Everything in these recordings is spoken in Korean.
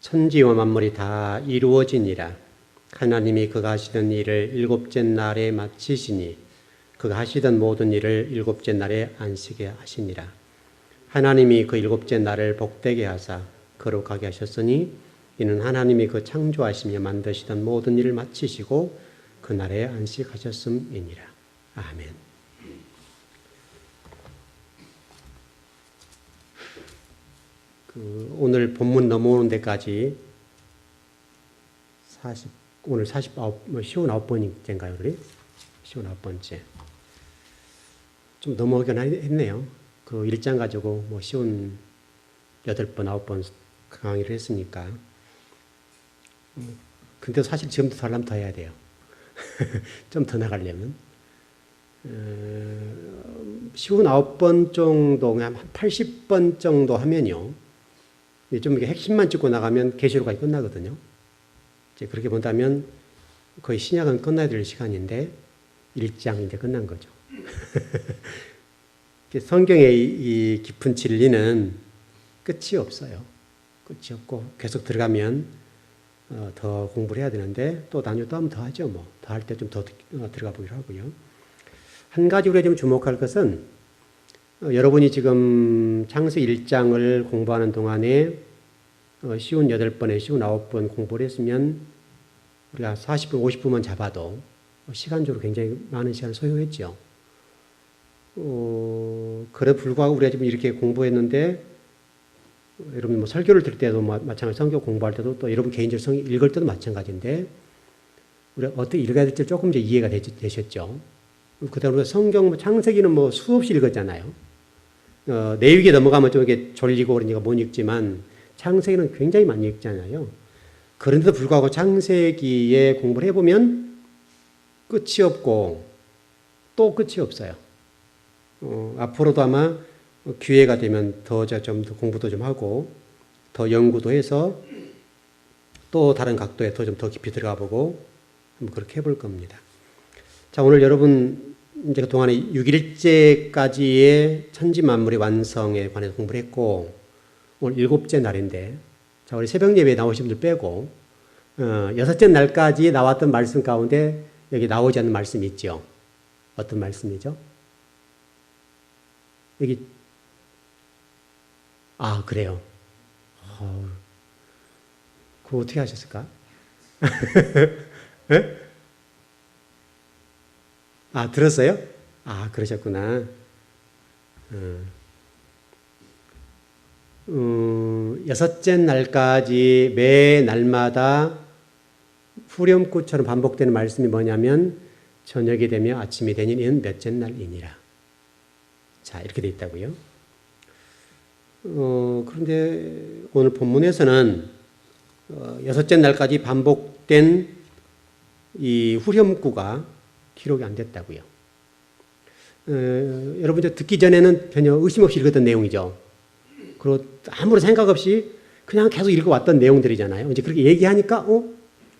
천지와 만물이 다 이루어지니라. 하나님이 그가 하시던 일을 일곱째 날에 마치시니 그가 하시던 모든 일을 일곱째 날에 안식에 하시니라. 하나님이 그 일곱째 날을 복되게 하사 거룩하게 하셨으니 이는 하나님이 그 창조하시며 만드시던 모든 일을 마치시고 그 날에 안식하셨음이니라. 아멘. 오늘 본문 넘어오는 데까지 오늘 59번째인가요? 우리? 59번째. 좀 넘어오긴 했네요. 그 1장 가지고 뭐 58번, 9번 강의를 했으니까. 근데 사실 지금부터 더 하려면 더 해야 돼요. 좀 더 나가려면. 59번 정도, 한 80번 정도 하면요. 좀 이렇게 핵심만 짚고 나가면 계시록까지 끝나거든요. 이제 그렇게 본다면 거의 신약은 끝나야 될 시간인데 1장 이제 끝난 거죠. 성경의 이 깊은 진리는 끝이 없어요. 끝이 없고 계속 들어가면 더 공부를 해야 되는데 또 나중에 또 하면 더 하죠. 뭐 더 할 때 좀 더 들어가 보기로 하고요. 한 가지 우리가 좀 주목할 것은 여러분이 지금 창세기 1장을 공부하는 동안에 58번에 59번 공부를 했으면 우리가 40분, 50분만 잡아도 시간적으로 굉장히 많은 시간을 소요했죠. 그래 불구하고 우리가 지금 이렇게 공부했는데 여러분 뭐 설교를 들을 때도 마찬가지, 성경 공부할 때도 또 여러분 개인적으로 성경 읽을 때도 마찬가지인데 우리가 어떻게 읽어야 될지 조금 이제 이해가 되셨죠. 그다음에 우리가 성경 창세기는 뭐 수없이 읽었잖아요. 내위기에 넘어가면 좀 이렇게 졸리고 그러니까 못 읽지만 창세기는 굉장히 많이 읽잖아요. 그런데도 불구하고 창세기에 공부를 해보면 끝이 없고 또 끝이 없어요. 앞으로도 아마 기회가 되면 더 공부도 좀 하고 더 연구도 해서 또 다른 각도에 더 깊이 들어가 보고 한번 그렇게 해볼 겁니다. 자, 오늘 여러분 이제 그동안에 6일째까지의 천지 만물의 완성에 관해서 공부를 했고 오늘 7째 날인데 자, 우리 새벽 예배에 나오신 분들 빼고 6째 날까지 나왔던 말씀 가운데 여기 나오지 않는 말씀이 있죠. 어떤 말씀이죠? 여기 그래요. 그거 어떻게 하셨을까? 네? 들었어요? 그러셨구나. 여섯째 날까지 매 날마다 후렴구처럼 반복되는 말씀이 뭐냐면 저녁이 되며 아침이 되니 이는 몇째 날이니라. 자, 이렇게 돼 있다고요. 그런데 오늘 본문에서는 여섯째 날까지 반복된 이 후렴구가 기록이 안 됐다고요. 여러분 듣기 전에는 전혀 의심 없이 읽었던 내용이죠. 그리고 아무런 생각 없이 그냥 계속 읽어왔던 내용들이잖아요. 이제 그렇게 얘기하니까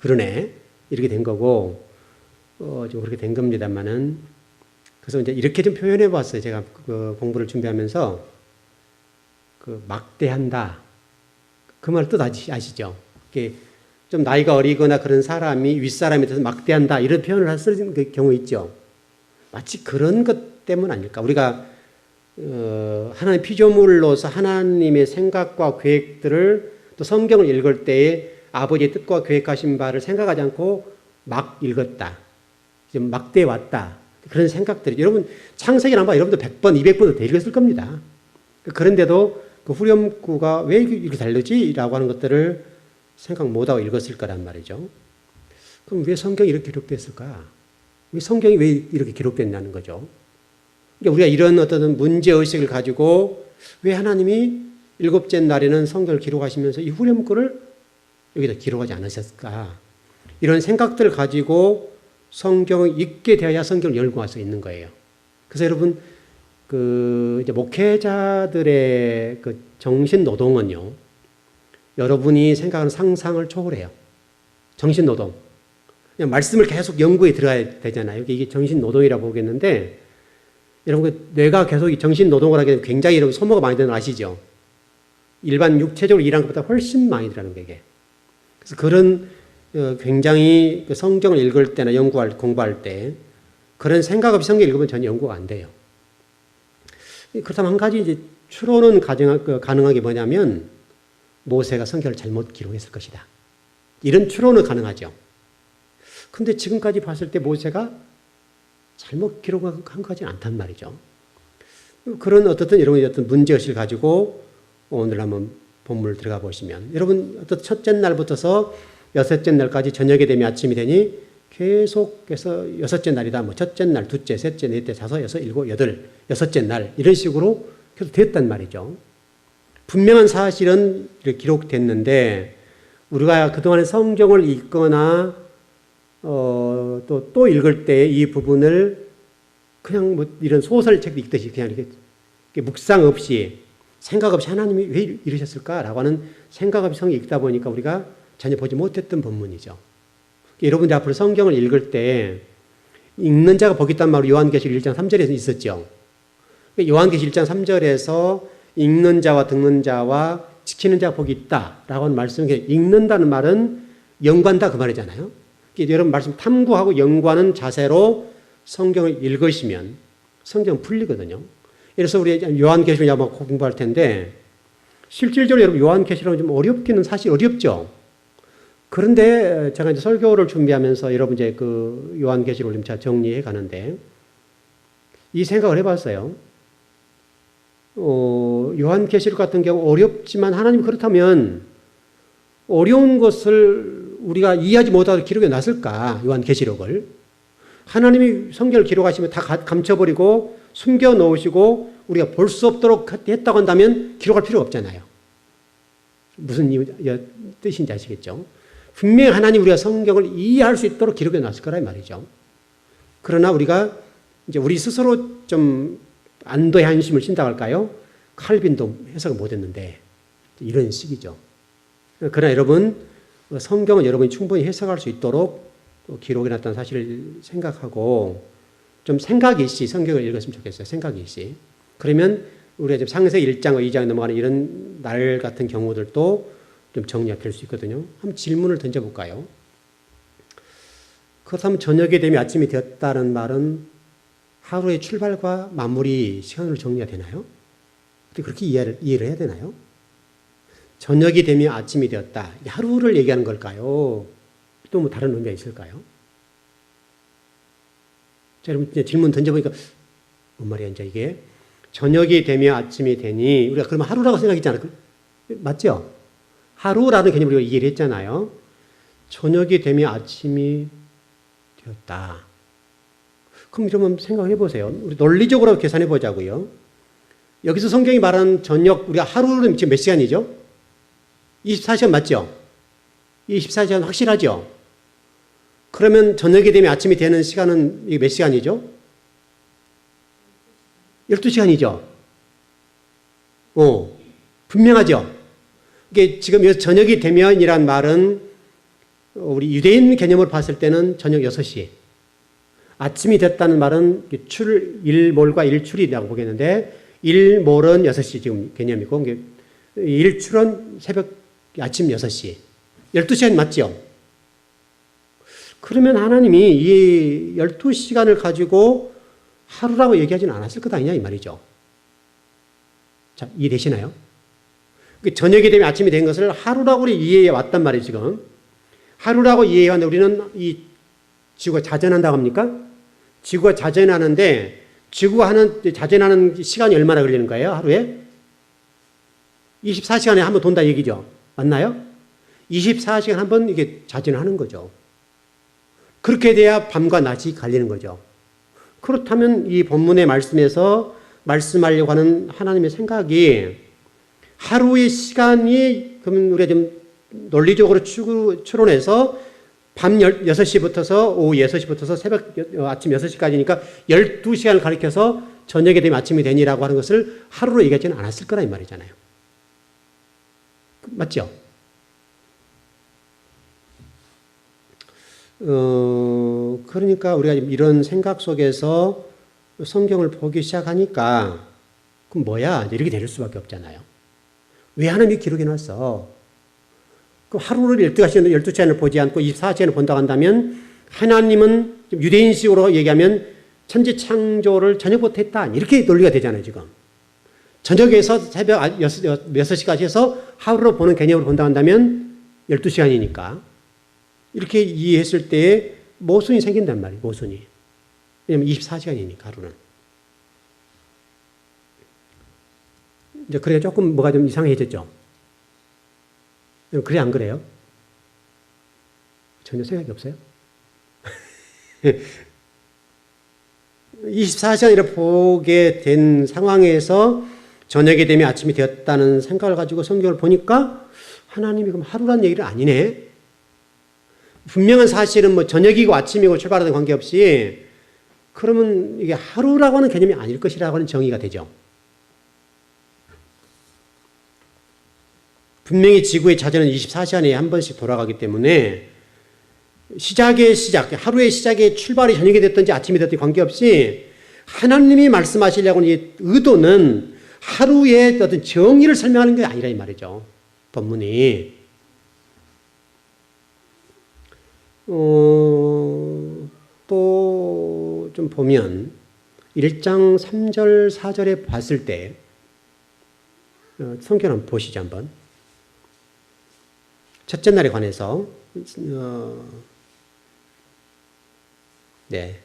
그러네 이렇게 된 거고 좀 그렇게 된 겁니다만은 그래서 이제 이렇게 좀 표현해 봤어요. 제가 그 공부를 준비하면서 막대한다 그 말 뜻 아시죠? 좀 나이가 어리거나 그런 사람이 윗사람에 대해서 막대한다 이런 표현을 쓰는 경우 있죠. 마치 그런 것 때문 아닐까? 우리가 하나님의 피조물로서 하나님의 생각과 계획들을 또 성경을 읽을 때에 아버지의 뜻과 계획하신 바를 생각하지 않고 막 읽었다. 좀 막대해 왔다. 그런 생각들이 여러분 창세기를 아마 여러분도 100번, 200번도 더 읽었을 겁니다. 그런데도 그 후렴구가 왜 이렇게 다르지? 라고 하는 것들을 생각 못하고 읽었을 거란 말이죠. 그럼 왜 성경이 이렇게 기록됐을까? 왜 성경이 왜 이렇게 기록됐냐는 거죠. 그러니까 우리가 이런 어떤 문제의식을 가지고 왜 하나님이 7째 날에는 성경을 기록하시면서 이 후렴구를 여기다 기록하지 않으셨을까? 이런 생각들을 가지고 성경을 읽게 되어야 성경을 열고 와서 있는 거예요. 그래서 여러분, 이제 목회자들의 그 정신 노동은요, 여러분이 생각하는 상상을 초월해요. 정신 노동. 그냥 말씀을 계속 연구에 들어가야 되잖아요. 이게 정신 노동이라고 보겠는데, 여러분, 뇌가 계속 정신 노동을 하게 되면 굉장히 여러분 소모가 많이 되는 거 아시죠? 일반 육체적으로 일하는 것보다 훨씬 많이 들어가는 게 이게. 그래서 그런 굉장히 성경을 읽을 때나 공부할 때 그런 생각 없이 성경 읽으면 전혀 연구가 안 돼요. 그렇다면 한 가지 이제 추론은 가능한 게 뭐냐면 모세가 성경을 잘못 기록했을 것이다. 이런 추론은 가능하죠. 근데 지금까지 봤을 때 모세가 잘못 기록한 것 같지는 않단 말이죠. 그런 여러분이 어떤 문제의식을 가지고 오늘 한번 본문을 들어가 보시면 여러분 어떤 첫째 날부터서 여섯째 날까지 저녁이 되면 아침이 되니 계속해서 여섯째 날이다. 뭐 첫째 날, 둘째, 셋째, 넷째, 다섯, 여섯, 일곱, 여덟, 여섯째 날 이런 식으로 계속 됐단 말이죠. 분명한 사실은 기록됐는데 우리가 그동안에 성경을 읽거나 또 읽을 때 이 부분을 그냥 뭐 이런 소설책 읽듯이 그냥 이렇게 묵상 없이 생각 없이 하나님이 왜 이러셨을까라고 하는 생각 없이 성경 읽다 보니까 우리가 전혀 보지 못했던 본문이죠. 여러분들 앞으로 성경을 읽을 때 읽는 자가 복이 있단 말로 요한계시록 1장 3절에서 있었죠. 요한계시록 1장 3절에서 읽는 자와 듣는 자와 지키는 자가 복이 있다라고 하는 말씀은 읽는다는 말은 연구한다 그 말이잖아요. 여러분 말씀 탐구하고 연구하는 자세로 성경을 읽으시면 성경은 풀리거든요. 그래서 우리 요한계시록 아마 공부할 텐데 실질적으로 여러분 요한계시록은 좀 어렵기는 사실 어렵죠. 그런데 제가 이제 설교를 준비하면서 여러분 이제 그 요한계시록을 제가 정리해 가는데 이 생각을 해봤어요. 요한계시록 같은 경우 어렵지만 하나님 그렇다면 어려운 것을 우리가 이해하지 못하고 기록해 놨을까? 요한계시록을. 하나님이 성경을 기록하시면 다 감춰버리고 숨겨 놓으시고 우리가 볼 수 없도록 했다고 한다면 기록할 필요가 없잖아요. 무슨 뜻인지 아시겠죠? 분명히 하나님 우리가 성경을 이해할 수 있도록 기록해 놨을 거라 이 말이죠. 그러나 우리가 이제 우리 스스로 좀 안도의 한심을 신다고 할까요? 칼빈도 해석을 못했는데 이런 식이죠. 그러나 여러분 성경은 여러분이 충분히 해석할 수 있도록 기록해 놨다는 사실을 생각하고 좀 생각이 있이 성경을 읽었으면 좋겠어요. 생각이 있이. 그러면 우리가 지금 창세기 1장, 2장에 넘어가는 이런 날 같은 경우들도 좀 정리가 될 수 있거든요. 한번 질문을 던져볼까요? 그렇다면 저녁이 되면 아침이 되었다는 말은 하루의 출발과 마무리 시간으로 정리가 되나요? 그렇게 이해를 해야 되나요? 저녁이 되면 아침이 되었다. 하루를 얘기하는 걸까요? 또 뭐 다른 의미가 있을까요? 자, 여러분 이제 질문 던져보니까 뭔 말이야 이제 이게 저녁이 되면 아침이 되니 우리가 그러면 하루라고 생각했잖아요. 맞죠? 하루라는 개념을 우리가 이해를 했잖아요. 저녁이 되면 아침이 되었다. 그럼 이러면 생각해 보세요. 우리 논리적으로 계산해 보자고요. 여기서 성경이 말하는 저녁, 우리가 하루는 지금 몇 시간이죠? 24시간 맞죠? 24시간 확실하죠? 그러면 저녁이 되면 아침이 되는 시간은 몇 시간이죠? 12시간이죠? 분명하죠? 이게 지금 저녁이 되면이란 말은 우리 유대인 개념을 봤을 때는 저녁 6시. 아침이 됐다는 말은 일몰과 일출이라고 보겠는데 일몰은 6시 지금 개념이고 일출은 아침 6시. 12시간 맞죠? 그러면 하나님이 이 12시간을 가지고 하루라고 얘기하지는 않았을 것 아니냐 이 말이죠. 자, 이해되시나요? 저녁이 되면 아침이 된 것을 하루라고 이해해 왔단 말이에요, 지금. 하루라고 이해해 왔는데 우리는 이 지구가 자전한다고 합니까? 지구가 자전하는데 지구가 자전하는 시간이 얼마나 걸리는 거예요, 하루에? 24시간에 한 번 돈다 얘기죠. 맞나요? 24시간 한 번 이게 자전하는 거죠. 그렇게 돼야 밤과 낮이 갈리는 거죠. 그렇다면 이 본문의 말씀에서 말씀하려고 하는 하나님의 생각이 하루의 시간이 그러면 우리가 좀 논리적으로 추론해서 밤 6시부터서 오후 6시부터서 아침 6시까지니까 12시간을 가리켜서 저녁에 되면 아침이 되니라고 하는 것을 하루로 얘기하지는 않았을 거라 이 말이잖아요. 맞죠? 그러니까 우리가 이런 생각 속에서 성경을 보기 시작하니까 그럼 뭐야? 이렇게 될 수밖에 없잖아요. 왜 하나님이 기록해 놨어? 그 하루를 12시간을 보지 않고 24시간을 본다고 한다면 하나님은 유대인식으로 얘기하면 천지 창조를 저녁부터 했다. 이렇게 논리가 되잖아요, 지금. 저녁에서 새벽 6시까지 해서 하루로 보는 개념으로 본다고 한다면 12시간이니까. 이렇게 이해했을 때에 모순이 생긴단 말이에요, 모순이. 왜냐면 24시간이니까, 하루는. 이제 그래 조금 뭐가 좀 이상해졌죠? 그래, 안 그래요? 전혀 생각이 없어요? 24시간을 보게 된 상황에서 저녁이 되면 아침이 되었다는 생각을 가지고 성경을 보니까 하나님이 그럼 하루란 얘기를 아니네? 분명한 사실은 뭐 저녁이고 아침이고 출발하는 관계없이 그러면 이게 하루라고 하는 개념이 아닐 것이라고 하는 정의가 되죠. 분명히 지구의 자전은 24시간에 한 번씩 돌아가기 때문에 하루의 시작의 출발이 저녁이 됐든지 아침이 됐든지 관계없이 하나님이 말씀하시려고 하는 이 의도는 하루의 어떤 정의를 설명하는 게 아니라 이 말이죠. 본문이. 또 좀 보면 1장 3절 4절에 봤을 때 성경 한번 보시죠, 한번. 첫째 날에 관해서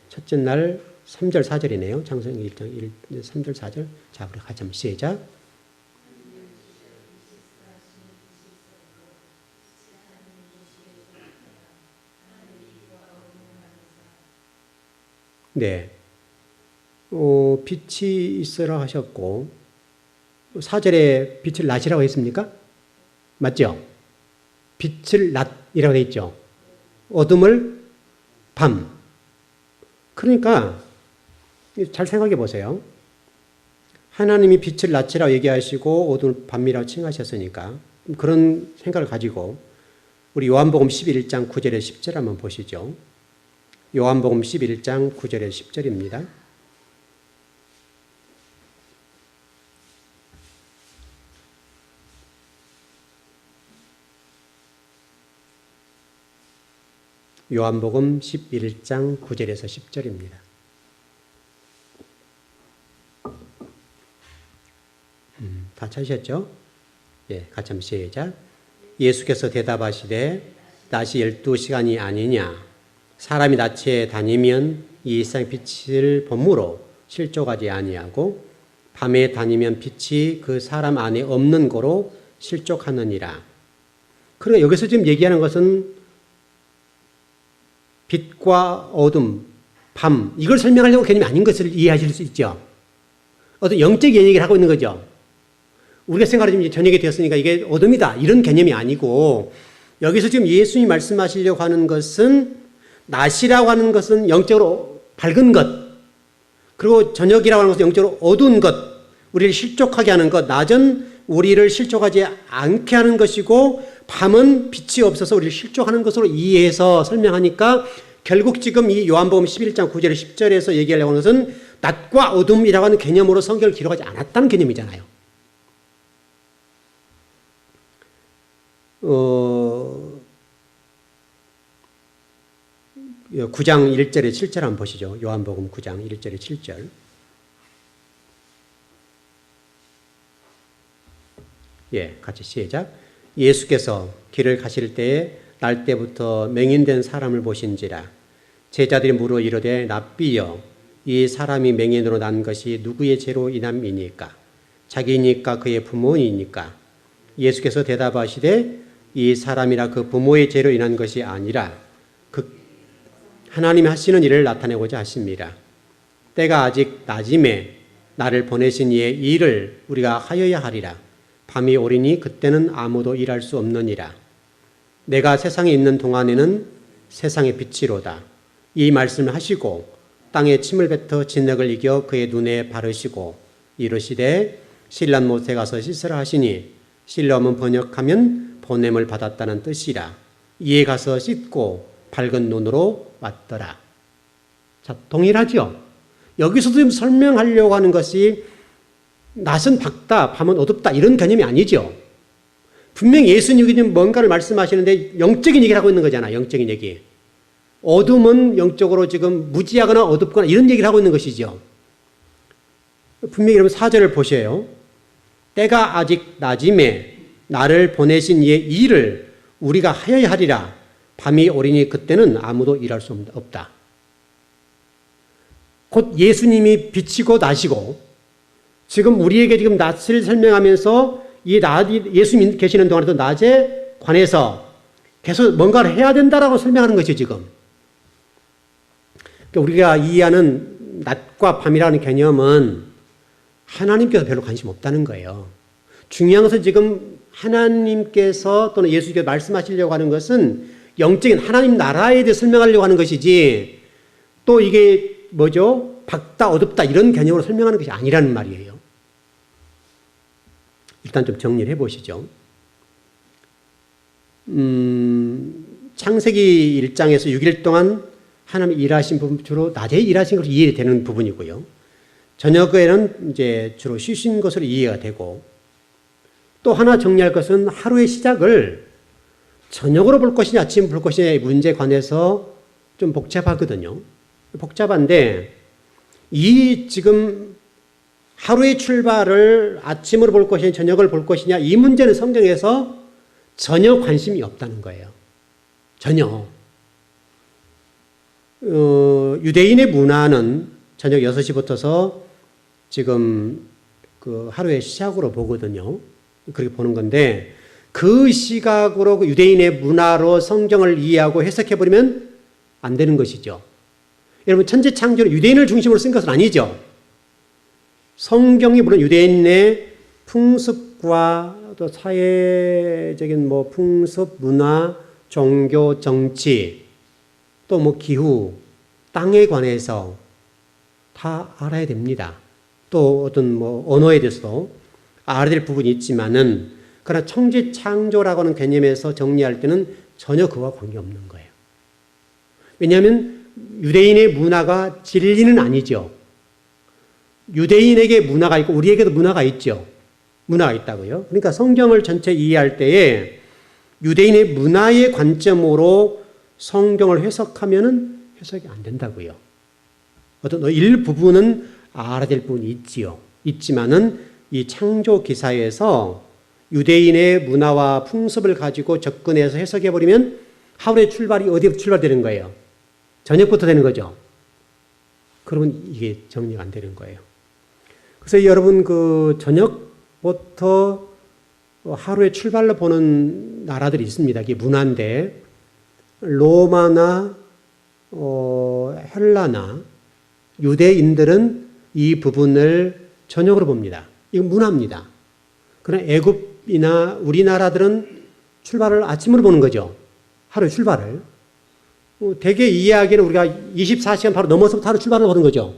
첫째 날 3절 4절이네요. 창세기 1장 3절 4절. 자, 우리 같이 한번 시작. 네. 빛이 있으라 하셨고 4절에 빛을 낮이라고 했습니까? 맞죠? 빛을 낮이라고 되어 있죠. 어둠을 밤. 그러니까 잘 생각해 보세요. 하나님이 빛을 낮이라고 얘기하시고 어둠을 밤이라고 칭하셨으니까 그런 생각을 가지고 우리 요한복음 11장 9절에 10절 한번 보시죠. 요한복음 11장 9절에 10절입니다. 요한복음 11장 9절에서 10절입니다. 다 찾으셨죠? 예, 같이 한번 시작. 예수께서 대답하시되 낮이 12시간이 아니냐? 사람이 낮에 다니면 이 세상 빛을 범으로 실족하지 아니하고 밤에 다니면 빛이 그 사람 안에 없는 거로 실족하느니라. 그러니까 여기서 지금 얘기하는 것은 빛과 어둠, 밤 이걸 설명하려고 개념이 아닌 것을 이해하실 수 있죠. 어떤 영적인 얘기를 하고 있는 거죠. 우리가 생각하는 지금 저녁이 되었으니까 이게 어둠이다 이런 개념이 아니고 여기서 지금 예수님이 말씀하시려고 하는 것은 낮이라고 하는 것은 영적으로 밝은 것, 그리고 저녁이라고 하는 것은 영적으로 어두운 것, 우리를 실족하게 하는 것, 낮은 우리를 실족하지 않게 하는 것이고 밤은 빛이 없어서 우리를 실족하는 것으로 이해해서 설명하니까 결국 지금 이 요한복음 11장 9절 10절에서 얘기하려고 하는 것은 낮과 어둠이라고 하는 개념으로 성경을 기록하지 않았다는 개념이잖아요. 9장 1절에 7절 한번 보시죠. 요한복음 9장 1절에 7절. 예, 같이 시작. 예수께서 길을 가실 때에 날 때부터 맹인된 사람을 보신지라. 제자들이 물어 이르되 랍비여 이 사람이 맹인으로 난 것이 누구의 죄로 인함이니까? 자기니까 그의 부모이니까? 예수께서 대답하시되 이 사람이라 그 부모의 죄로 인한 것이 아니라 하나님이 하시는 일을 나타내고자 하십니다. 때가 아직 낮임에 나를 보내신 이의 일을 우리가 하여야 하리라. 밤이 오리니 그때는 아무도 일할 수 없느니라. 내가 세상에 있는 동안에는 세상의 빛이로다. 이 말씀을 하시고 땅에 침을 뱉어 진흙을 이겨 그의 눈에 바르시고 이르시되 신랑 못에 가서 씻으라 하시니 실로암은 번역하면 보냄을 받았다는 뜻이라. 이에 가서 씻고 밝은 눈으로 왔더라. 자, 동일하죠? 여기서도 지금 설명하려고 하는 것이 낮은 밝다, 밤은 어둡다 이런 개념이 아니죠. 분명히 예수님이 지금 뭔가를 말씀하시는데 영적인 얘기를 하고 있는 거잖아. 영적인 얘기. 어둠은 영적으로 지금 무지하거나 어둡거나 이런 얘기를 하고 있는 것이죠. 분명히 여러분 4절을 보세요. 때가 아직 낮임에 나를 보내신 이의 일을 우리가 하여야 하리라. 밤이 오리니 그때는 아무도 일할 수 없다. 곧 예수님이 비치고 나시고 지금 우리에게 지금 낮을 설명하면서 이 예수님 계시는 동안에도 낮에 관해서 계속 뭔가를 해야 된다라고 설명하는 것이죠, 지금. 그러니까 우리가 이해하는 낮과 밤이라는 개념은 하나님께서 별로 관심 없다는 거예요. 중요한 것은 지금 하나님께서 또는 예수님께서 말씀하시려고 하는 것은 영적인 하나님 나라에 대해 설명하려고 하는 것이지 또 이게 뭐죠? 밝다, 어둡다 이런 개념으로 설명하는 것이 아니라는 말이에요. 일단 좀 정리를 해보시죠. 창세기 1장에서 6일 동안 하나님이 일하신 부분, 주로 낮에 일하신 것으로 이해되는 부분이고요. 저녁에는 이제 주로 쉬신 것으로 이해가 되고 또 하나 정리할 것은 하루의 시작을 저녁으로 볼 것이냐 아침으로 볼 것이냐의 문제에 관해서 좀 복잡하거든요. 복잡한데 이 지금 하루의 출발을 아침으로 볼 것이냐 저녁을 볼 것이냐 이 문제는 성경에서 전혀 관심이 없다는 거예요. 전혀. 유대인의 문화는 저녁 6시부터서 지금 그 하루의 시작으로 보거든요. 그렇게 보는 건데 그 시각으로 유대인의 문화로 성경을 이해하고 해석해버리면 안 되는 것이죠. 여러분 천지 창조는 유대인을 중심으로 쓴 것은 아니죠. 성경이 물론 유대인의 풍습과 또 사회적인 뭐 풍습, 문화, 종교, 정치, 또 뭐 기후, 땅에 관해서 다 알아야 됩니다. 또 어떤 뭐 언어에 대해서도 알아야 될 부분이 있지만은 그러나 천지 창조라고 하는 개념에서 정리할 때는 전혀 그와 관계없는 거예요. 왜냐하면 유대인의 문화가 진리는 아니죠. 유대인에게 문화가 있고 우리에게도 문화가 있죠. 문화가 있다고요. 그러니까 성경을 전체 이해할 때에 유대인의 문화의 관점으로 성경을 해석하면은 해석이 안 된다고요. 어떤 일부분은 알아야 될 부분이 있지요. 있지만은 이 창조 기사에서 유대인의 문화와 풍습을 가지고 접근해서 해석해버리면 하루의 출발이 어디부터 출발되는 거예요? 저녁부터 되는 거죠. 그러면 이게 정리가 안 되는 거예요. 그래서 여러분 그 저녁부터 하루의 출발로 보는 나라들이 있습니다. 이게 문화인데 로마나 헬라나 유대인들은 이 부분을 저녁으로 봅니다. 이건 문화입니다. 그러나 애굽이나 우리나라들은 출발을 아침으로 보는 거죠. 하루의 출발을. 대개 이해하기에는 우리가 24시간 바로 넘어서부터 하루 출발을 보는 거죠.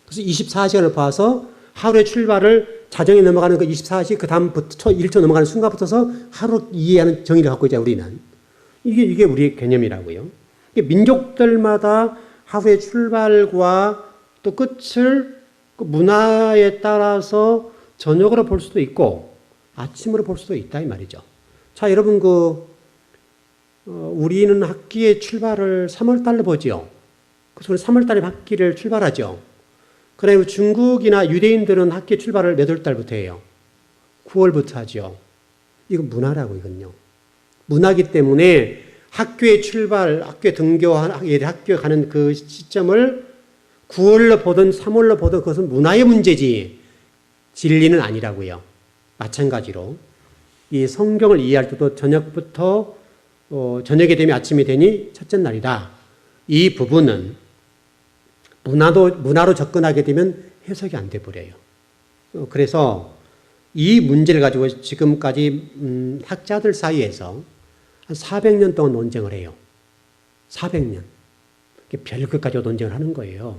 그래서 24시간을 봐서 하루의 출발을 자정에 넘어가는 그 24시 그 다음부터 1초 넘어가는 순간부터서 하루 이해하는 정의를 갖고 있죠. 우리는. 이게 우리의 개념이라고요. 민족들마다 하루의 출발과 또 끝을 그 문화에 따라서 저녁으로 볼 수도 있고 아침으로 볼 수도 있다 이 말이죠. 자, 여러분 우리는 학기의 출발을 3월 달로 보죠. 그래서 우리 3월 달에 학기를 출발하죠. 그다음에 중국이나 유대인들은 학기 출발을 몇 월 달부터 해요? 9월부터 하죠. 이건 문화라고 이건요. 문화기 때문에 학교의 출발, 학교에 학교에 가는 그 시점을 9월로 보든 3월로 보든 그것은 문화의 문제지 진리는 아니라고요. 마찬가지로 이 성경을 이해할 때도 저녁부터 저녁이 되면 아침이 되니 첫째 날이다. 이 부분은 문화로 접근하게 되면 해석이 안 돼 버려요. 그래서 이 문제를 가지고 지금까지 학자들 사이에서 한 400년 동안 논쟁을 해요. 400년. 별것 가지고 논쟁을 하는 거예요.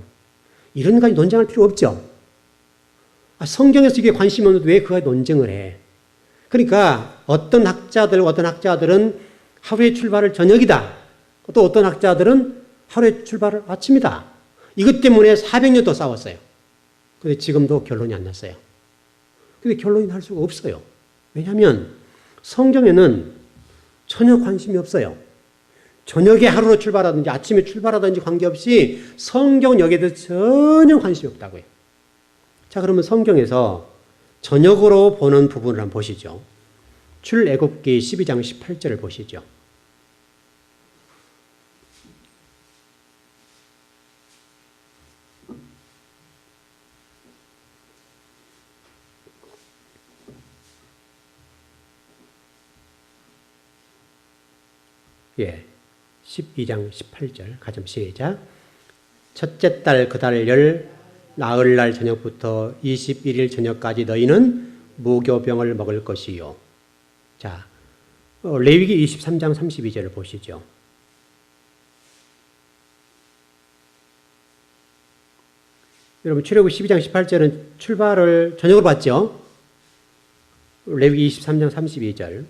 이런 가지고 논쟁할 필요 없죠. 성경에서 이게 관심이 없는데 왜 그가 논쟁을 해? 그러니까 어떤 학자들은 하루의 출발을 저녁이다. 또 어떤 학자들은 하루의 출발을 아침이다. 이것 때문에 400년 또 싸웠어요. 근데 지금도 결론이 안 났어요. 근데 결론이 날 수가 없어요. 왜냐하면 성경에는 전혀 관심이 없어요. 저녁에 하루로 출발하든지 아침에 출발하든지 관계없이 성경은 여기에 대해서 전혀 관심이 없다고요. 자, 그러면 성경에서 저녁으로 보는 부분을 한번 보시죠. 출애굽기 12장 18절을 보시죠. 예, 12장 18절 가점 시작. 첫째 달 그 달 열 나흘날 저녁부터 21일 저녁까지 너희는 무교병을 먹을 것이요. 자, 레위기 23장 32절을 보시죠. 여러분 출애굽 12장 18절은 출발을 저녁으로 봤죠. 레위기 23장 32절.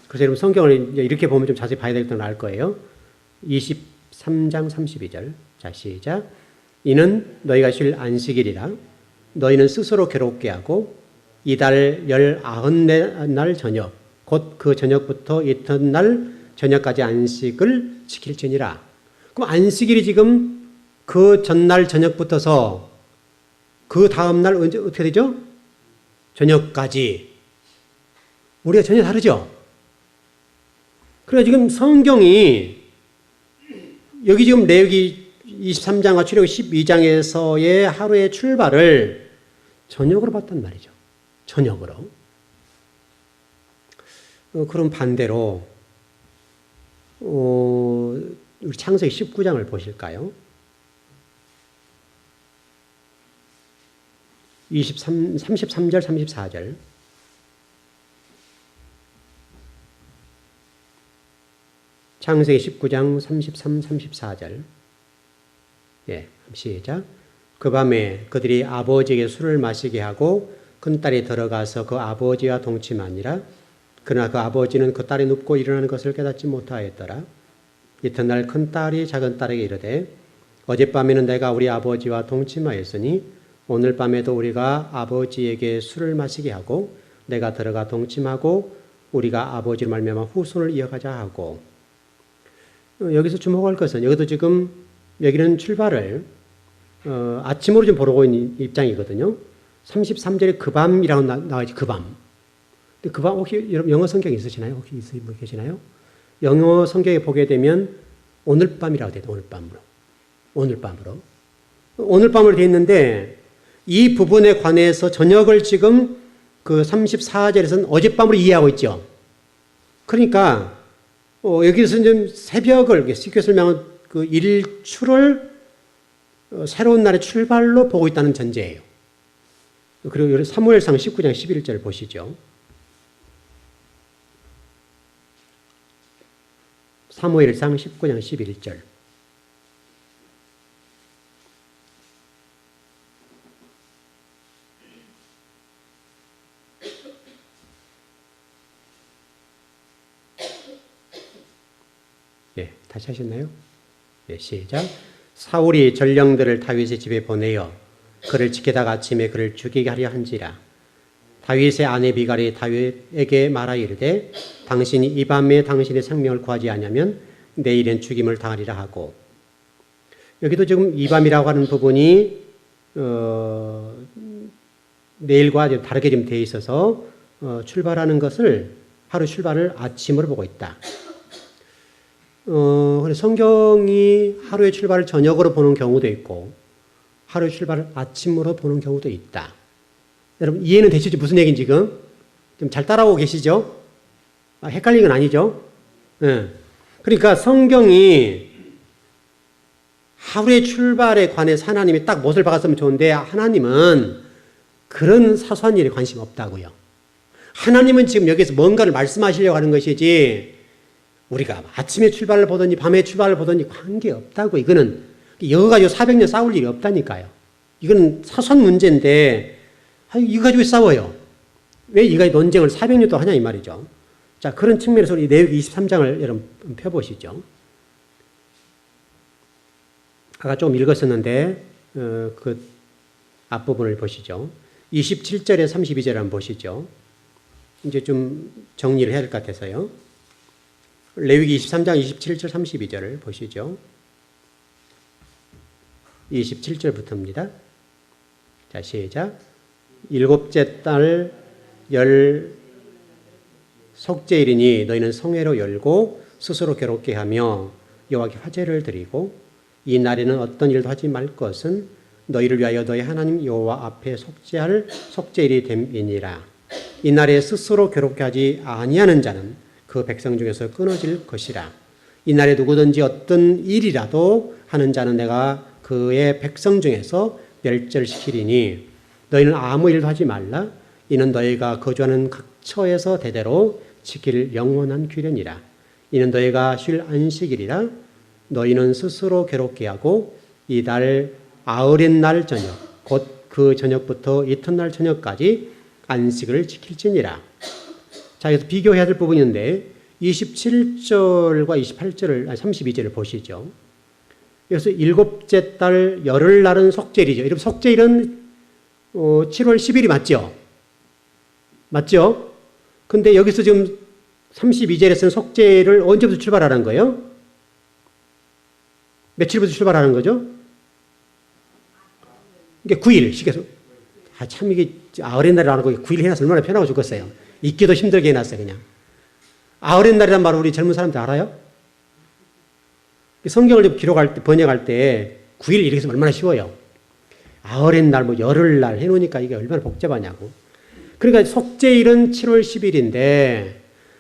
그래서 여러분 성경을 이렇게 보면 좀 자세히 봐야 되겠다는 걸 알 거예요. 23장 32절. 자, 시작. 이는 너희가 쉴 안식일이라 너희는 스스로 괴롭게 하고 이달 19날 저녁 곧 그 저녁부터 이튿날 저녁까지 안식을 지킬지니라. 그럼 안식일이 지금 그 전날 저녁부터서 그 다음날 언제 어떻게 되죠? 저녁까지. 우리가 전혀 다르죠? 그래서 지금 성경이 여기 지금 레위기 23장과 출애굽기 12장에서의 하루의 출발을 저녁으로 봤단 말이죠. 저녁으로. 그럼 반대로 우리 창세기 19장을 보실까요? 33절 34절. 창세기 19장 33, 34절. 예, 시작. 그 밤에 그들이 아버지에게 술을 마시게 하고 큰딸이 들어가서 그 아버지와 동침하니라. 그러나 그 아버지는 그 딸이 눕고 일어나는 것을 깨닫지 못하였더라. 이튿날 큰딸이 작은딸에게 이르되 어젯밤에는 내가 우리 아버지와 동침하였으니 오늘 밤에도 우리가 아버지에게 술을 마시게 하고 내가 들어가 동침하고 우리가 아버지로 말미암아 후손을 이어가자 하고. 여기서 주목할 것은 여기도 지금 여기는 출발을 아침으로 좀 보러 있는 입장이거든요. 33절에 그 밤이라고 나와있지. 그 밤. 근데 그 밤 혹시 여러분 영어 성경 있으시나요? 혹시 있으신 분 계시나요? 영어 성경에 보게 되면 오늘 밤이라고 되어 오늘 밤으로. 오늘 밤으로. 오늘 밤으로 되어 있는데 이 부분에 관해서 저녁을 지금 그 34절에서는 어젯밤으로 이해하고 있죠. 그러니까 여기서 좀 새벽을 쉽게 설명한 그 일출을 새로운 날의 출발로 보고 있다는 전제예요. 그리고 사무엘상 19장 11절 보시죠. 사무엘상 19장 11절. 예, 다시 하셨나요? 예, 시작. 사울이 전령들을 다윗의 집에 보내어 그를 지키다가 아침에 그를 죽이게 하려 한지라. 다윗의 아내 미갈이 다윗에게 말하여 이르되 당신이 이 밤에 당신의 생명을 구하지 않으면 내일은 죽임을 당하리라 하고. 여기도 지금 이 밤이라고 하는 부분이 내일과 좀 다르게 좀 되어 있어서 출발하는 것을 하루 출발을 아침으로 보고 있다. 성경이 하루의 출발을 저녁으로 보는 경우도 있고 하루의 출발을 아침으로 보는 경우도 있다. 여러분 이해는 되시죠? 무슨 얘기인지 지금? 좀 잘 따라오고 계시죠? 헷갈린 건 아니죠? 네. 그러니까 성경이 하루의 출발에 관해서 하나님이 딱 못을 박았으면 좋은데 하나님은 그런 사소한 일에 관심 없다고요. 하나님은 지금 여기서 뭔가를 말씀하시려고 하는 것이지 우리가 아침에 출발을 보더니 밤에 출발을 보더니 관계없다고. 이거는 이거 가지고 400년 싸울 일이 없다니까요. 이건 사소한 문제인데 이거 가지고 싸워요. 왜 이가 논쟁을 400년 동안 하냐 이 말이죠. 자, 그런 측면에서 우리 레위기 23장을 여러분 펴보시죠. 아까 좀 읽었었는데 그 앞부분을 보시죠. 27절에 32절 한번 보시죠. 이제 좀 정리를 해야 될 것 같아서요. 레위기 23장 27절 32절을 보시죠. 27절부터입니다. 자, 시작. 일곱째 달 열 속죄일이니 너희는 성회로 열고 스스로 괴롭게 하며 여호와께 화제를 드리고 이 날에는 어떤 일도 하지 말 것은 너희를 위하여 너희 하나님 여호와 앞에 속죄할 속죄일이 됨이니라. 이 날에 스스로 괴롭게 하지 아니하는 자는 그 백성 중에서 끊어질 것이라. 이 날에 누구든지 어떤 일이라도 하는 자는 내가 그의 백성 중에서 멸절시키리니 너희는 아무 일도 하지 말라. 이는 너희가 거주하는 각 처에서 대대로 지킬 영원한 규례니라. 이는 너희가 쉴 안식일이라. 너희는 스스로 괴롭게 하고 이 달 아흘인 날 저녁 곧 그 저녁부터 이튿날 저녁까지 안식을 지킬지니라. 자, 여기서 비교해야 될 부분이 있는데 27절과 28절을 32절을 보시죠. 여기서 일곱째 달 열흘날은 속죄일이죠. 여러분 속죄일은 7월 10일이 맞죠? 맞죠? 근데 여기서 지금 32절에서는 속죄일을 언제부터 출발하는 거예요? 며칠부터 출발하는 거죠? 이게 9일. 시계서 참 이게 아흘의 날이라는 거 9일 해놔서 얼마나 편하고 죽겠어요. 잊기도 힘들게 해놨어요, 그냥. 아흘의 날이란 말을 우리 젊은 사람들 알아요? 성경을 기록할 때, 번역할 때 9일 이렇게 해서 얼마나 쉬워요. 아흘의 날, 뭐 열흘 날 해놓으니까 이게 얼마나 복잡하냐고. 그러니까 속죄일은 7월 10일인데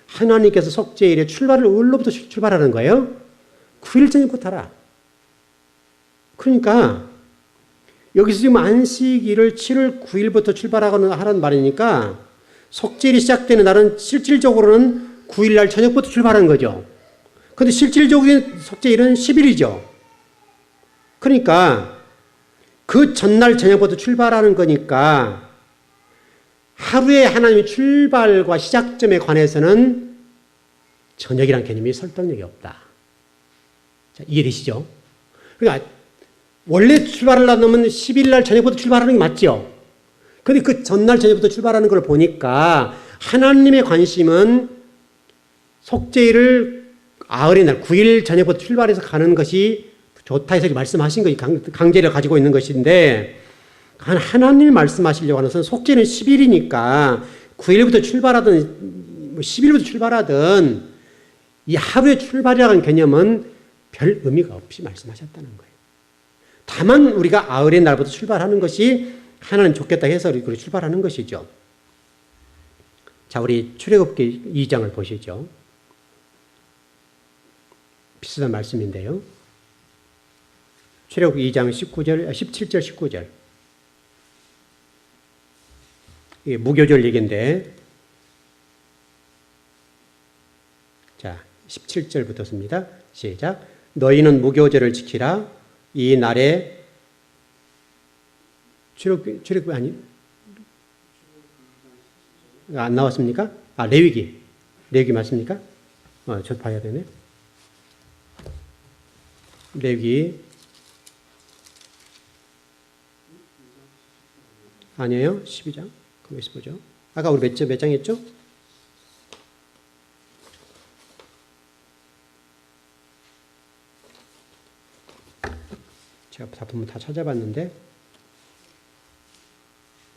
하나님께서 속죄일에 출발을 어디로부터 출발하는 거예요? 9일 전부터 하라. 그러니까 여기서 지금 안식일을 7월 9일부터 출발하라는 말이니까 속죄일이 시작되는 날은 실질적으로는 9일 날 저녁부터 출발하는 거죠. 그런데 실질적인 속죄일은 10일이죠. 그러니까 그 전날 저녁부터 출발하는 거니까 하루에 하나님의 출발과 시작점에 관해서는 저녁이라는 개념이 설득력이 없다. 자, 이해되시죠? 그러니까 원래 출발을 하려면 10일 날 저녁부터 출발하는 게 맞죠? 그런데 그 전날 저녁부터 출발하는 걸 보니까 하나님의 관심은 속죄일을 아흘의 날 9일 저녁부터 출발해서 가는 것이 좋다 해서 말씀하신 것이 강제를 가지고 있는 것인데 하나님이 말씀하시려고 하는 것은 속죄는 10일이니까 9일부터 출발하든 10일부터 출발하든 이 하루의 출발이라는 개념은 별 의미가 없이 말씀하셨다는 거예요. 다만 우리가 아흘의 날부터 출발하는 것이 하나님 좋겠다 해서 우리 출발하는 것이죠. 자, 우리 출애굽기 2장을 보시죠. 비슷한 말씀인데요. 출애굽기 2장 17절 19절. 이게 무교절 얘기인데, 자, 17절부터입니다. 시작. 너희는 무교절을 지키라. 이 날에 출애굽 아니 안 나왔습니까? 아, 레위기 맞습니까? 저도 봐야 되네. 레위기 아니에요? 12장. 거기서 보죠. 아까 우리 몇 장 했죠? 제가 작품을 다 찾아봤는데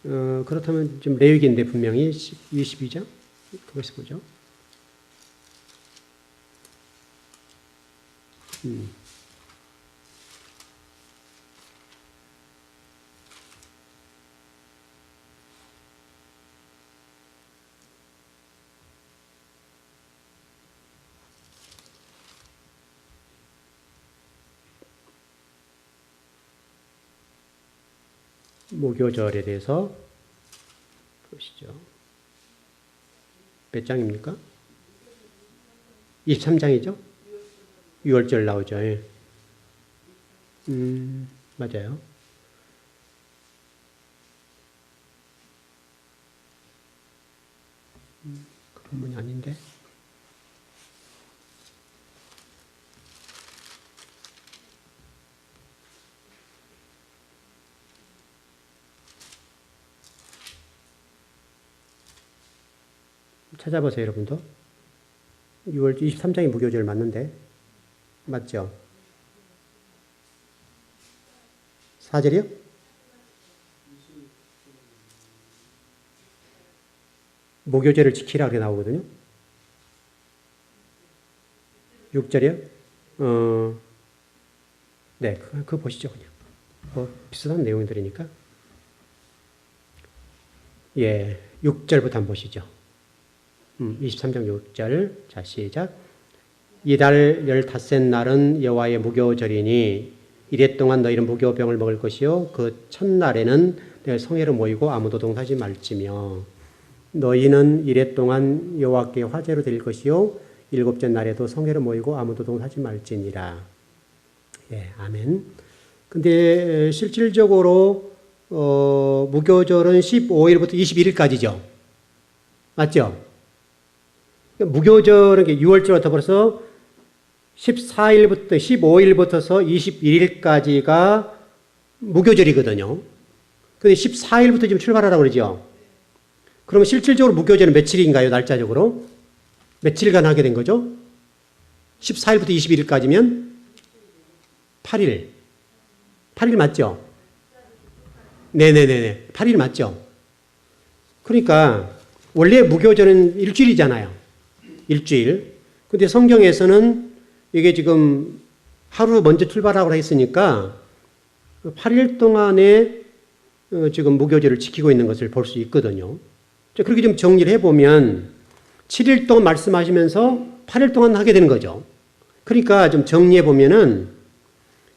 그렇다면 좀 레위기인데 분명히 22장? 거기서 보죠. 무교절에 대해서 보시죠. 몇 장입니까? 23장이죠? 6월절 나오죠. 예. 맞아요. 그 부분이 아닌데. 찾아보세요, 여러분도. 6월 23장이 무교절 맞는데. 맞죠? 4절이요? 무교절을 지키라 그렇게 나오거든요. 6절이요? 네, 그거 보시죠, 그냥. 비슷한 내용들이니까. 예, 6절부터 한번 보시죠. 23장 6절. 자, 시작. 이달 15째 날은 여호와의 무교절이니 이래 동안 너희는 무교병을 먹을 것이요 그 첫날에는 내 성회로 모이고 아무도 동사하지 말지며 너희는 이래 동안 여호와께 화제로 드릴 것이요 일곱째 날에도 성회로 모이고 아무도 동사하지 말지니라. 예, 아멘. 근데 실질적으로 무교절은 15일부터 21일까지죠. 맞죠? 무교절은 6월절부터 벌써 14일부터 15일부터서 21일까지가 무교절이거든요. 근데 14일부터 지금 출발하라고 그러죠. 그러면 실질적으로 무교절은 며칠인가요? 날짜적으로? 며칠간 하게 된 거죠? 14일부터 21일까지면 8일. 8일 맞죠? 네네네네. 8일 맞죠? 그러니까 원래 무교절은 일주일이잖아요. 일주일. 근데 성경에서는 이게 지금 하루 먼저 출발하라고 했으니까 8일 동안에 지금 무교절을 지키고 있는 것을 볼 수 있거든요. 그렇게 좀 정리를 해보면 7일 동안 말씀하시면서 8일 동안 하게 되는 거죠. 그러니까 좀 정리해보면은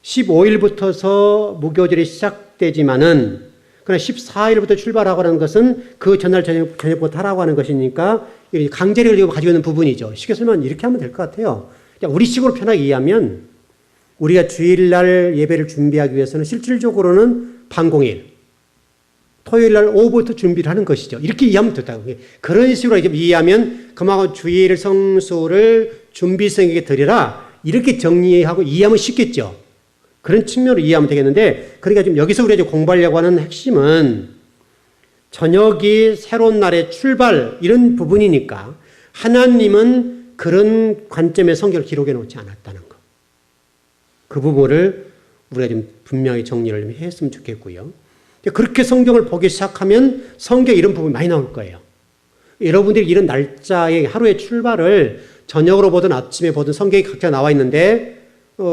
15일부터서 무교절이 시작되지만은 그러나 14일부터 출발하고 하는 것은 그 전날 저녁부터 하라고 하는 것이니까 강제력을 가지고 있는 부분이죠. 쉽게 설명 이렇게 하면 될 것 같아요. 우리 식으로 편하게 이해하면 우리가 주일날 예배를 준비하기 위해서는 실질적으로는 반공일, 토요일날 오후부터 준비를 하는 것이죠. 이렇게 이해하면 된다고. 그런 식으로 이해하면 그만큼 주일 성수를 준비성에게 드리라 이렇게 정리하고 이해하면 쉽겠죠. 그런 측면으로 이해하면 되겠는데 그러니까 지금 여기서 우리가 공부하려고 하는 핵심은 저녁이 새로운 날의 출발 이런 부분이니까 하나님은 그런 관점의 성경을 기록해 놓지 않았다는 것. 그 부분을 우리가 좀 분명히 정리를 했으면 좋겠고요. 그렇게 성경을 보기 시작하면 성경에 이런 부분이 많이 나올 거예요. 여러분들이 이런 날짜의 하루의 출발을 저녁으로 보든 아침에 보든 성경에 각자 나와 있는데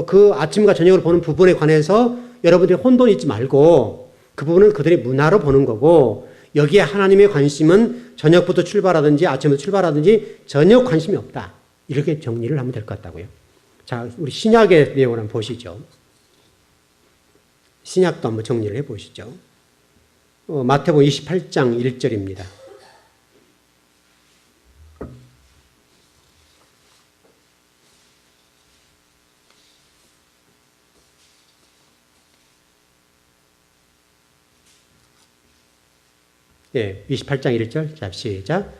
그 아침과 저녁으로 보는 부분에 관해서 여러분들이 혼돈이 있지 말고 그 부분은 그들의 문화로 보는 거고 여기에 하나님의 관심은 저녁부터 출발하든지 아침부터 출발하든지 전혀 관심이 없다. 이렇게 정리를 하면 될 것 같다고요. 자, 우리 신약의 내용을 한번 보시죠. 신약도 한번 정리를 해보시죠. 마태복음 28장 1절입니다. 예, 28장 1절. 자, 시작.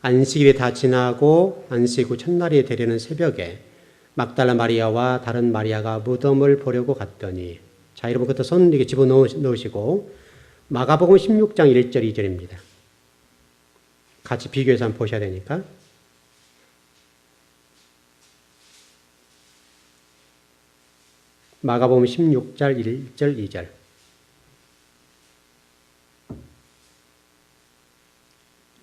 안식일이 다 지나고 안식 후 첫날이 되려는 새벽에 막달라 마리아와 다른 마리아가 무덤을 보려고 갔더니 자, 여러분 그것도 손 이렇게 집어넣으시고 마가복음 16장 1절 2절입니다. 같이 비교해서 한번 보셔야 되니까. 마가복음 16장 1절 2절.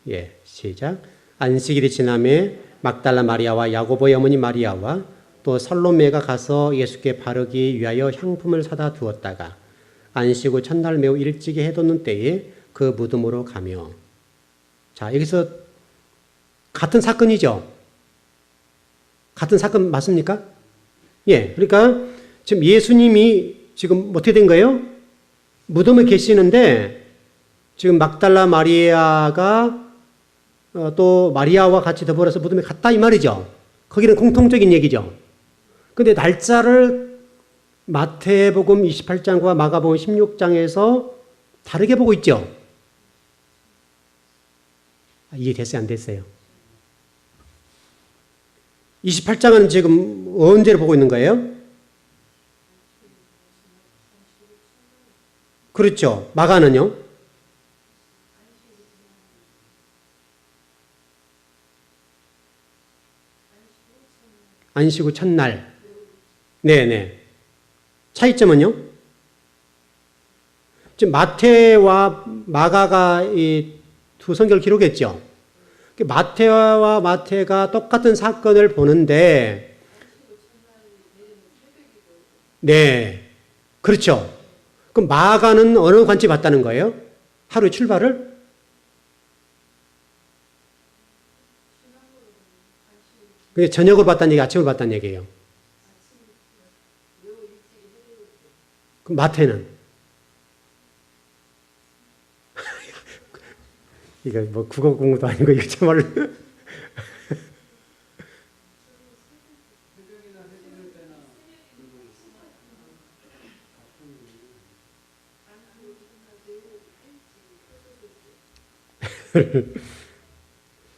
예, 시작. 안식일이 지남에 막달라 마리아와 야고보의 어머니 마리아와 또 살로메가 가서 예수께 바르기 위하여 향품을 사다 두었다가 안식 후 첫날 매우 일찍이 해돋는 때에 그 무덤으로 가며. 자, 여기서 같은 사건이죠. 같은 사건 맞습니까? 예, 그러니까 지금 예수님이 지금 어떻게 된 거예요? 무덤에 계시는데 지금 막달라 마리아가 또 마리아와 같이 더불어서 무덤에 갔다 이 말이죠. 거기는 공통적인 얘기죠. 근데 날짜를 마태복음 28장과 마가복음 16장에서 다르게 보고 있죠. 이해됐어요? 안 됐어요? 28장은 지금 언제를 보고 있는 거예요? 그렇죠. 마가는요? 안식 후 첫날. 네네. 차이점은요? 지금 마태와 마가가 이 두 성경을 기록했죠. 마태와 마태가 똑같은 사건을 보는데, 네, 그렇죠. 그럼 마가는 어느 관점이 봤다는 거예요? 하루의 출발을? 그게 저녁으로 봤다는 얘기, 아침으로 봤다는 얘기예요. 그럼 마태는? 이거 뭐 국어 공부도 아니고 이거 정말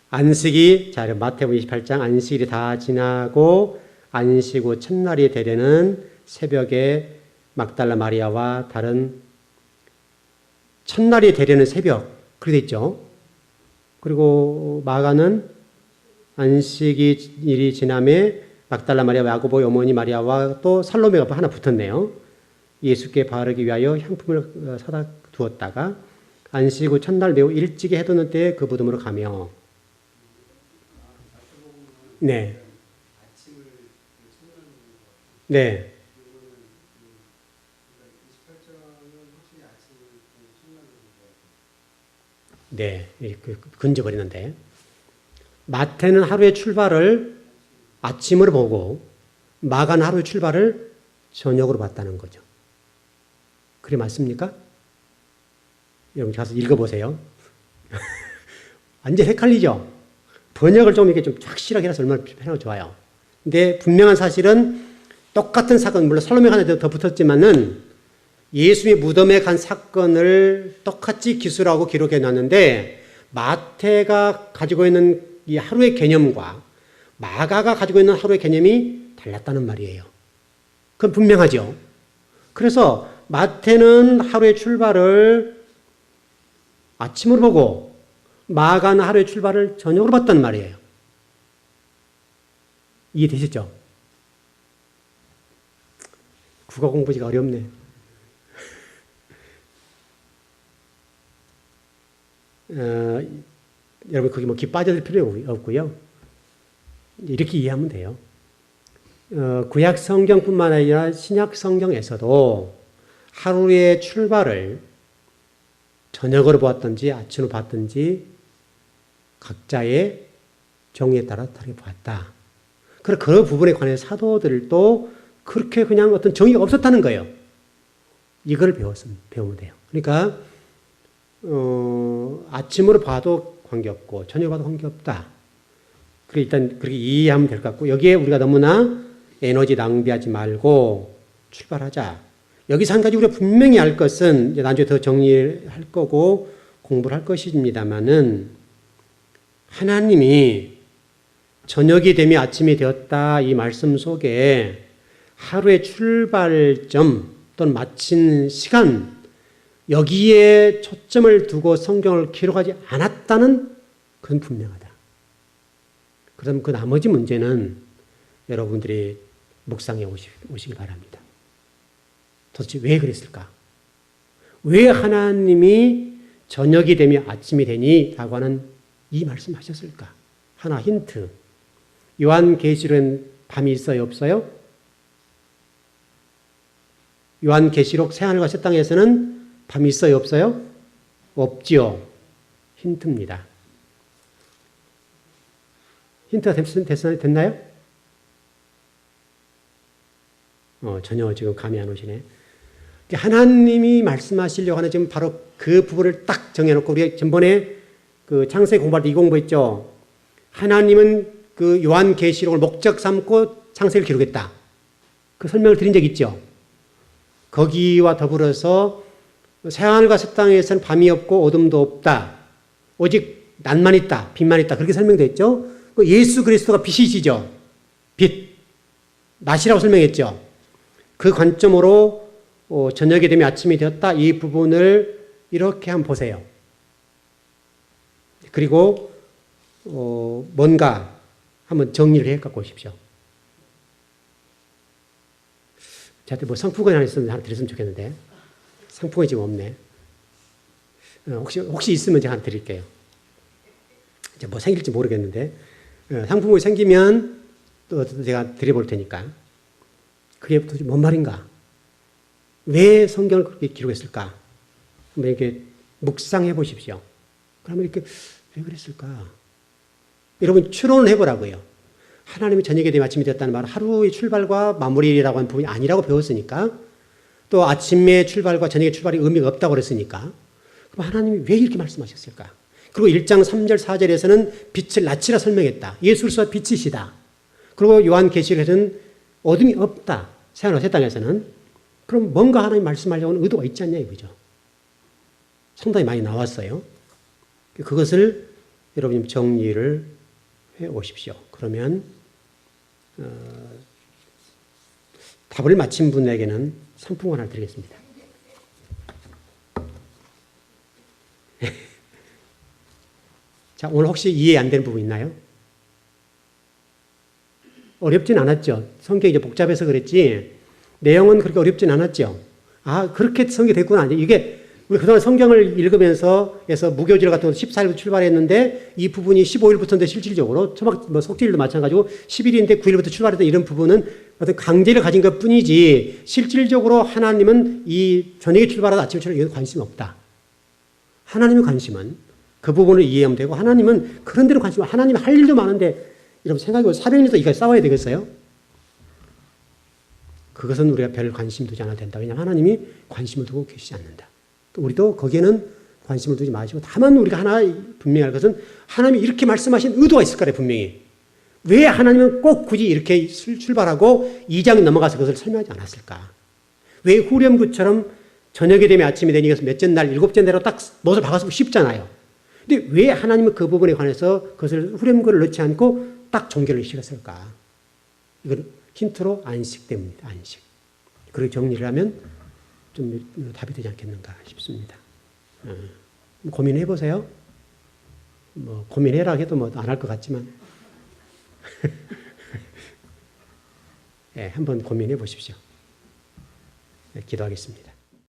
안식이 자 마태복음 28장 안식일이 다 지나고 안식 후 첫날이 되려는 새벽에 막달라 마리아와 다른 첫날이 되려는 새벽 그렇게 돼 있죠. 그리고 마가는 안식일이 지남에 막달라 마리아와 야고보의 어머니 마리아와 또 살로메가 하나 붙었네요. 예수께 바르기 위하여 향품을 사다 두었다가 안식 후 첫날 매우 일찍이 해돋는 때에 그 무덤으로 가며 네. 네. 네. 건져버리는데 마태는 하루의 출발을 아침으로 보고 마가는 하루의 출발을 저녁으로 봤다는 거죠. 그래 맞습니까? 여러분 가서 읽어보세요. 완전 헷갈리죠? 번역을 좀 이렇게 좀 확실하게 해서 얼마나 편하고 좋아요. 근데 분명한 사실은 똑같은 사건, 물론 살로메가 하나 더 붙었지만은 예수의 무덤에 간 사건을 똑같이 기술하고 기록해 놨는데 마태가 가지고 있는 이 하루의 개념과 마가가 가지고 있는 하루의 개념이 달랐다는 말이에요. 그건 분명하죠. 그래서 마태는 하루의 출발을 아침으로 보고 마가는 하루의 출발을 저녁으로 봤단 말이에요. 이해되시죠? 국어 공부가 어렵네. 여러분 거기 뭐 기 빠져들 필요 없고요. 이렇게 이해하면 돼요. 구약 성경뿐만 아니라 신약 성경에서도 하루의 출발을 저녁으로 보았든지 아침으로 봤든지 각자의 정의에 따라 다르게 보았다. 그래서 그 부분에 관해서 사도들도 그렇게 그냥 어떤 정의가 없었다는 거예요. 이걸 배우면 돼요. 그러니까 아침으로 봐도 관계없고 저녁으로 봐도 관계없다. 그래 일단 그렇게 이해하면 될 것 같고 여기에 우리가 너무나 에너지 낭비하지 말고 출발하자. 여기서 한 가지 우리가 분명히 알 것은 이제 나중에 더 정리할 거고 공부를 할 것입니다만은 하나님이 저녁이 되며 아침이 되었다 이 말씀 속에 하루의 출발점 또는 마친 시간 여기에 초점을 두고 성경을 기록하지 않았다는 그건 분명하다. 그럼 그 나머지 문제는 여러분들이 묵상해 오시기 바랍니다. 도대체 왜 그랬을까? 왜 하나님이 저녁이 되며 아침이 되니? 라고 하는 이 말씀하셨을까? 하나 힌트. 요한계시록엔 밤이 있어요? 없어요? 요한계시록 새하늘과 새 땅에서는 밤이 있어요? 없어요? 없지요. 힌트입니다. 힌트가 됐나요? 전혀 지금 감이 안 오시네. 하나님이 말씀하시려고 하는 지금 바로 그 부분을 딱 정해놓고 우리가 전번에 그 창세기 공부할 때 이 공부했죠. 하나님은 그 요한계시록을 목적 삼고 창세기를 기록했다. 그 설명을 드린 적 있죠. 거기와 더불어서 새하늘과 새 땅에서는 밤이 없고 어둠도 없다. 오직 낮만 있다. 빛만 있다. 그렇게 설명됐죠. 예수 그리스도가 빛이시죠. 빛. 낮이라고 설명했죠. 그 관점으로 저녁이 되면 아침이 되었다. 이 부분을 이렇게 한번 보세요. 그리고 뭔가 한번 정리를 해 갖고 오십시오. 저한테 뭐 상품권이 하나 있으면 하나 드렸으면 좋겠는데 상품권이 지금 없네. 혹시 있으면 제가 하나 드릴게요. 이제 뭐 생길지 모르겠는데 상품권이 생기면 또 제가 드려볼 테니까. 그게 도대체 뭔 말인가? 왜 성경을 그렇게 기록했을까? 한번 이렇게 묵상해 보십시오. 그러면 이렇게 왜 그랬을까? 여러분 추론을 해보라고요. 하나님이 저녁에 되면 아침이 되었다는 말은 하루의 출발과 마무리라고 하는 부분이 아니라고 배웠으니까, 또 아침의 출발과 저녁의 출발이 의미가 없다고 그랬으니까, 그럼 하나님이 왜 이렇게 말씀하셨을까? 그리고 1장 3절 4절에서는 빛을 낯이라 설명했다. 예수로서 빛이시다. 그리고 요한계시록에서는 어둠이 없다. 새하늘과 새 땅에서는. 그럼 뭔가 하나님 말씀하려고 하는 의도가 있지 않냐 이거죠. 상당히 많이 나왔어요. 그것을 여러분 정리를 해 오십시오. 그러면 답을 맞힌 분에게는 상품권 하나 드리겠습니다. 자, 오늘 혹시 이해 안 되는 부분 있나요? 어렵진 않았죠. 성경이 이제 복잡해서 그랬지, 내용은 그렇게 어렵진 않았죠. 아, 그렇게 성경이 됐구나. 이게, 우리 그동안 성경을 읽으면서, 해서 무교절 같은 거 14일부터 출발했는데, 이 부분이 15일부터인데 실질적으로, 뭐 속죄일도 마찬가지고, 10일인데 9일부터 출발했던 이런 부분은 어떤 강제를 가진 것 뿐이지, 실질적으로 하나님은 이 저녁에 출발하다 아침에 출발하다 이건 관심이 없다. 하나님의 관심은 그 부분을 이해하면 되고, 하나님은 그런 데로 관심이, 하나님이 할 일도 많은데, 여러분 생각해보세요. 400년도 이까지 싸워야 되겠어요? 그것은 우리가 별 관심 두지 않아도 된다. 왜냐하면 하나님이 관심을 두고 계시지 않는다. 우리도 거기에는 관심을 두지 마시고, 다만 우리가 하나 분명히 할 것은 하나님이 이렇게 말씀하신 의도가 있을 거래, 분명히. 왜 하나님은 꼭 굳이 이렇게 출발하고 2장 넘어가서 그것을 설명하지 않았을까? 왜 후렴구처럼 저녁이 되면 아침이 되니 그래서 몇째 날, 일곱째 날로 딱 못을 박았으면 쉽잖아요. 근데 왜 하나님은 그 부분에 관해서 그것을 후렴구를 넣지 않고 딱 종결을 시켰을까? 이건 힌트로 안식 때문입니다. 안식. 그렇게 정리를 하면 좀 답이 되지 않겠는가 싶습니다. 고민해 보세요. 뭐 고민해라 해도 뭐 안 할 것 같지만, 네, 한번 고민해 보십시오. 네, 기도하겠습니다.